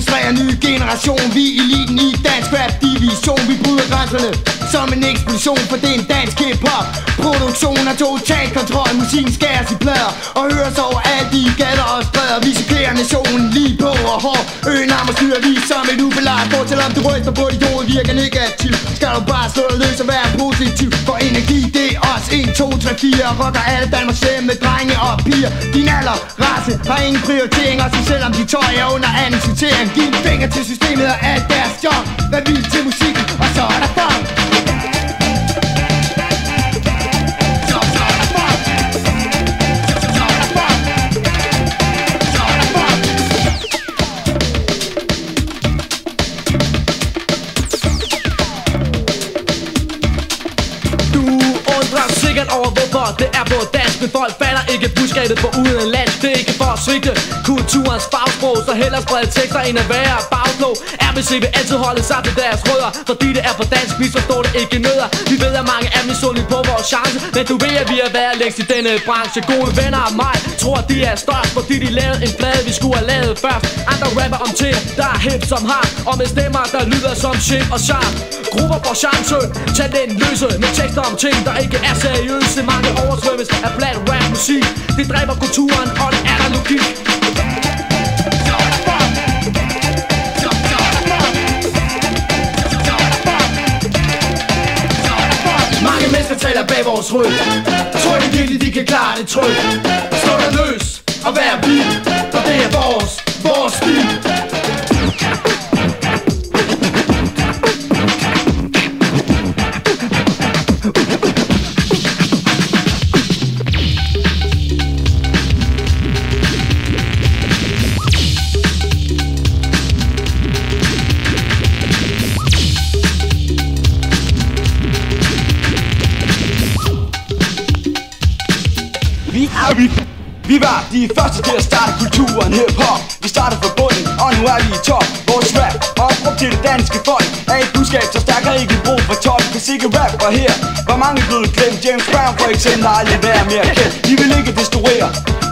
demonstrerer ny generation. Vi er eliten i dansk rap division. Vi bryder grænserne som en eksplosion, for det er en dansk hip-hop produktion af total kontrol. Musikken skæres i plader og høres over alt i gader og stræder. Vi supplerer nationen lige på og hård. Øen har styrer vi som et ubelagt bord. Selvom du ryster på dit hoved virker negativt, skal du bare slå dig løs og være positiv. For energi det er os 1, 2, 3, 4. Rocker alle Danmarks stemme med drenge og piger. Din alder, race har ingen prioritering, også selvom de tøj er under anden sortering. Giv en finger til systemet og alt deres job. Vær vild til musikken, og så er der fang. Over hvorfor det er på dansk, men folk fatter ikke budskabet på udenlands. Det er ikke for at svigte kulturens fagsprog, så hellere sprede tekster end at være bagklog. RBC vil altid holde sig til deres rødder, fordi det er på dansk, vi forstår det ikke nødder. Vi ved at mange er misundelige på vores chance, men du ved at vi er været længst i denne branche. Gode venner af mig tror at de er størst, fordi de lavede en plade vi skulle have lavet først. Andre rapper om ting der er hip som har, og med stemmer der lyder som shit og sharp. Grupper får chance, talentløse med tekster om ting der ikke er seriøse. Mange oversvømmes af plat rap musik. Det dræber kulturen, og det er der logik. Mange mennesker taler bag vores ryg. Tror de virkelig de kan klare det tryk? Slå dig løs og vær vild, for det er vores stil. Vi var de første til at starte kulturen hip-hop. Vi startede fra bunden, og nu er vi i top. Vores rap og opråb til det danske folk er et budskab, så stærk har ikke brug for top. Hvis ikke rap var her, var mange blevet glemt. James Brown for eksempel har aldrig været mere kendt. Vi vil ikke destruere,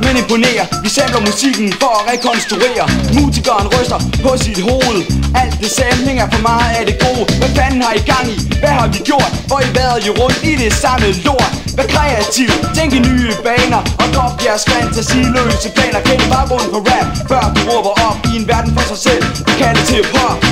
men imponere. Vi samler musikken for at rekonstruere. Musikeren ryster på sit hoved. Alt det samling er for meget af det gode. Hvad fanden har I gang i? Hvad har vi gjort? Hvor I været jo rundt i det samme lort. Vær kreativ, tænk i nye baner, og drop jeres fantasiløse planer. Kend baggrunden på rap, før du råber op i en verden for sig selv. Vi kalder til hip-hop.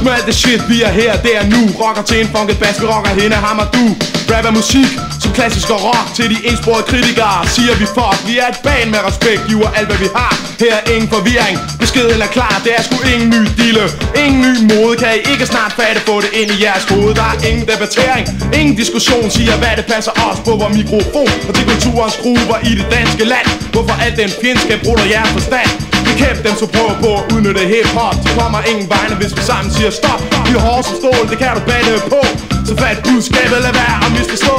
Med alt det shit vi er her, det er nu. Rocker til en funket bass, vi rocker hende hammer du. Rap er musik, som klassisk og rock. Til de ensporede kritikere siger vi fuck. Vi er et band med respekt, giver alt hvad vi har. Her er ingen forvirring, beskeden er klar. Det er sgu ingen ny dille, ingen ny mode. Kan I ikke snart fatte, få det ind i jeres hoved. Der er ingen debattering, ingen diskussion. Siger hvad det passer os på vores mikrofon. Og til kulturens gruber i det danske land. Hvorfor al den fjendskab bruger jeres forstand? Bekæmp dem, så prøv på at udnytte hip-hop. De kommer ingen vegne, hvis vi sammen siger stop. Vi er hårde som stål, det kan du bande på. Så fat budskabet, lad være at misforstå.